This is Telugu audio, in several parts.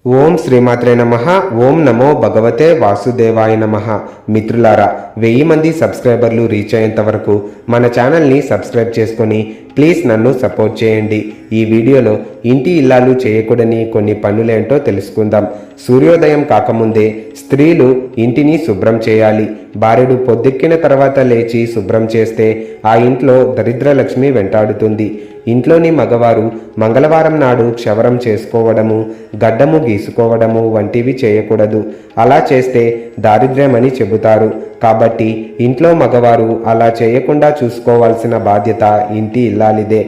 ఓం శ్రీమాత్రే నమః. ఓం నమో భగవతే వాసుదేవాయ నమః. మిత్రులారా, 1000 మంది సబ్స్క్రైబర్లు రీచ్ అయ్యేంత వరకు మన ఛానల్ని సబ్స్క్రైబ్ చేసుకొని ప్లీజ్ నన్ను సపోర్ట్ చేయండి. ఈ వీడియోలో ఇంటి ఇల్లాలు చేయకూడని కొన్ని పనులేంటో తెలుసుకుందాం. సూర్యోదయం కాకముందే స్త్రీలు ఇంటిని శుభ్రం చేయాలి. భార్యడు పొద్దెక్కిన తర్వాత లేచి శుభ్రం చేస్తే ఆ ఇంట్లో దరిద్రలక్ష్మి వెంటాడుతుంది. ఇంట్లోని మగవారు మంగళవారం నాడు క్షవరం చేసుకోవడము, గడ్డము గీసుకోవడము వంటివి చేయకూడదు. అలా చేస్తే దారిద్ర్యమని చెబుతారు. కాబట్టి ఇంట్లో మగవారు అలా చేయకుండా చూసుకోవాల్సిన బాధ్యత ఇంటి ఇల్లాలిదే.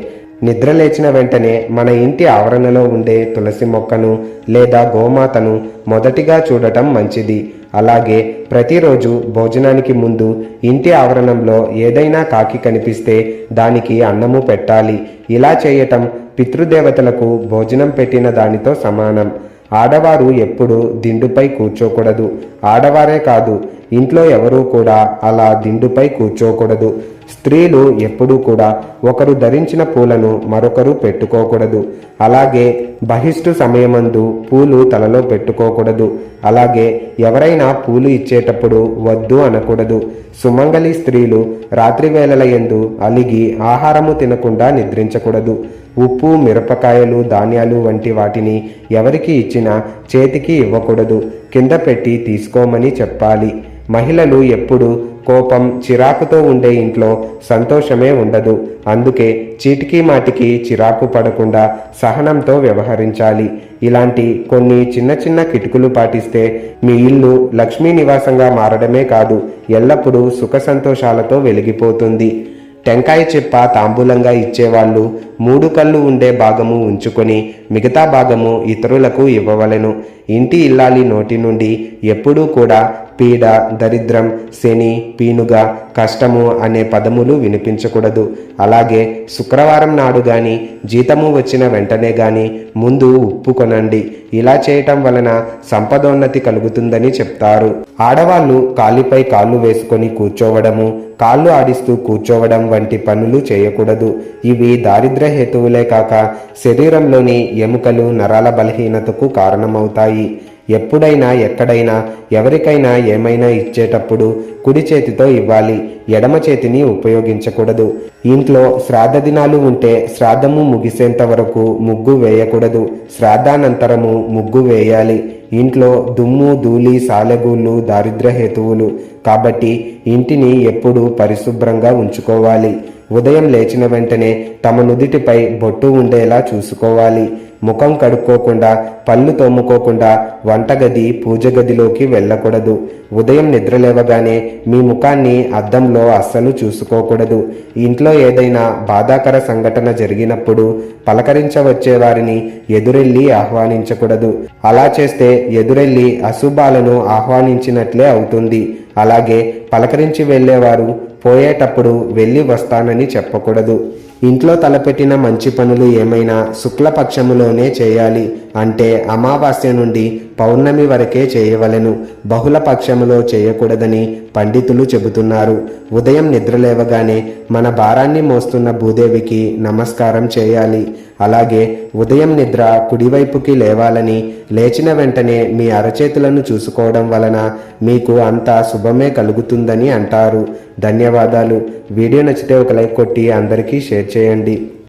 నిద్ర లేచిన వెంటనే మన ఇంటి ఆవరణలో ఉండే తులసి మొక్కను లేదా గోమాతను మొదటిగా చూడటం మంచిది. అలాగే ప్రతిరోజు భోజనానికి ముందు ఇంటి ఆవరణంలో ఏదైనా కాకి కనిపిస్తే దానికి అన్నము పెట్టాలి. ఇలా చేయటం పితృదేవతలకు భోజనం పెట్టిన దానితో సమానం. ఆడవారు ఎప్పుడూ దిండుపై కూర్చోకూడదు. ఆడవారే కాదు, ఇంట్లో ఎవరూ కూడా అలా దిండుపై కూర్చోకూడదు. స్త్రీలు ఎప్పుడూ కూడా ఒకరు ధరించిన పూలను మరొకరు పెట్టుకోకూడదు. అలాగే బహిష్టు సమయమందు పూలు తలలో పెట్టుకోకూడదు. అలాగే ఎవరైనా పూలు ఇచ్చేటప్పుడు వద్దు అనకూడదు. సుమంగళి స్త్రీలు రాత్రి వేళల యందు అలిగి ఆహారము తినకుండా నిద్రించకూడదు. ఉప్పు, మిరపకాయలు, ధాన్యాలు వంటి వాటిని ఎవరికి ఇచ్చినా చేతికి ఇవ్వకూడదు. కింద పెట్టి తీసుకోమని చెప్పాలి. మహిళలు ఎప్పుడు కోపం, చిరాకుతో ఉండే ఇంట్లో సంతోషమే ఉండదు. అందుకే చీటికి మాటికి చిరాకు పడకుండా సహనంతో వ్యవహరించాలి. ఇలాంటి కొన్ని చిన్న చిన్న కిటుకులు పాటిస్తే మీ ఇల్లు లక్ష్మీ నివాసంగా మారడమే కాదు, ఎల్లప్పుడూ సుఖ సంతోషాలతో వెలిగిపోతుంది. టెంకాయ చెప్ప తాంబూలంగా ఇచ్చేవాళ్ళు 3 కళ్ళు ఉండే భాగము ఉంచుకొని మిగతా భాగము ఇతరులకు ఇవ్వవలెను. ఇంటి ఇల్లాలి నోటి నుండి ఎప్పుడూ కూడా పీడ, దరిద్రం, శని, పీనుగ, కష్టము అనే పదములు వినిపించకూడదు. అలాగే శుక్రవారం నాడు గాని, జీతము వచ్చిన వెంటనే గాని ముందు ఉప్పు కొనండి. ఇలా చేయటం వలన సంపదోన్నతి కలుగుతుందని చెప్తారు. ఆడవాళ్ళు కాలిపై కాళ్ళు వేసుకొని కూర్చోవడము, కాళ్ళు ఆడిస్తూ కూర్చోవడం వంటి పనులు చేయకూడదు. ఇవి దారిద్ర్య హేతువులే కాక శరీరంలోని ఎముకలు, నరాల బలహీనతకు కారణమవుతాయి. ఎప్పుడైనా ఎక్కడైనా ఎవరికైనా ఏమైనా ఇచ్చేటప్పుడు కుడి చేతితో ఇవ్వాలి, ఎడమ చేతిని ఉపయోగించకూడదు. ఇంట్లో శ్రాద్ధ దినాలు ఉంటే శ్రాద్ధము ముగిసేంత వరకు ముగ్గు వేయకూడదు. శ్రాద్ధానంతరము ముగ్గు వేయాలి. ఇంట్లో దుమ్ము, ధూళి, సాలెగూళ్ళు దారిద్ర్య హేతువులు. కాబట్టి ఇంటిని ఎప్పుడూ పరిశుభ్రంగా ఉంచుకోవాలి. ఉదయం లేచిన వెంటనే తమ నుదిటిపై బొట్టు ఉండేలా చూసుకోవాలి. ముఖం కడుక్కోకుండా, పళ్ళు తోముకోకుండా వంటగది, పూజ గదిలోకి వెళ్ళకూడదు. ఉదయం నిద్రలేవగానే మీ ముఖాన్ని అద్దంలో అస్సలు చూసుకోకూడదు. ఇంట్లో ఏదైనా బాధాకర సంఘటన జరిగినప్పుడు పలకరించవచ్చే వారిని ఎదురెళ్ళి ఆహ్వానించకూడదు. అలా చేస్తే ఎదురెళ్ళి అశుభాలను ఆహ్వానించినట్లే అవుతుంది. అలాగే పలకరించి వెళ్ళేవారు పోయేటప్పుడు వెళ్ళి వస్తానని చెప్పకూడదు. ఇంట్లో తలపెట్టిన మంచి పనులు ఏమైనా శుక్లపక్షములోనే చేయాలి. అంటే అమావాస్య నుండి పౌర్ణమి వరకే చేయవలెను. బహుళ పక్షములో చేయకూడదని పండితులు చెబుతున్నారు. ఉదయం నిద్రలేవగానే మన భారాన్ని మోస్తున్న భూదేవికి నమస్కారం చేయాలి. అలాగే ఉదయం నిద్ర కుడివైపుకి లేవాలని, లేచిన వెంటనే మీ అరచేతులను చూసుకోవడం వలన మీకు అంతా శుభమే కలుగుతుందని అంటారు. ధన్యవాదాలు. వీడియో నచ్చితే ఒక లైక్ కొట్టి అందరికీ షేర్ చేయండి.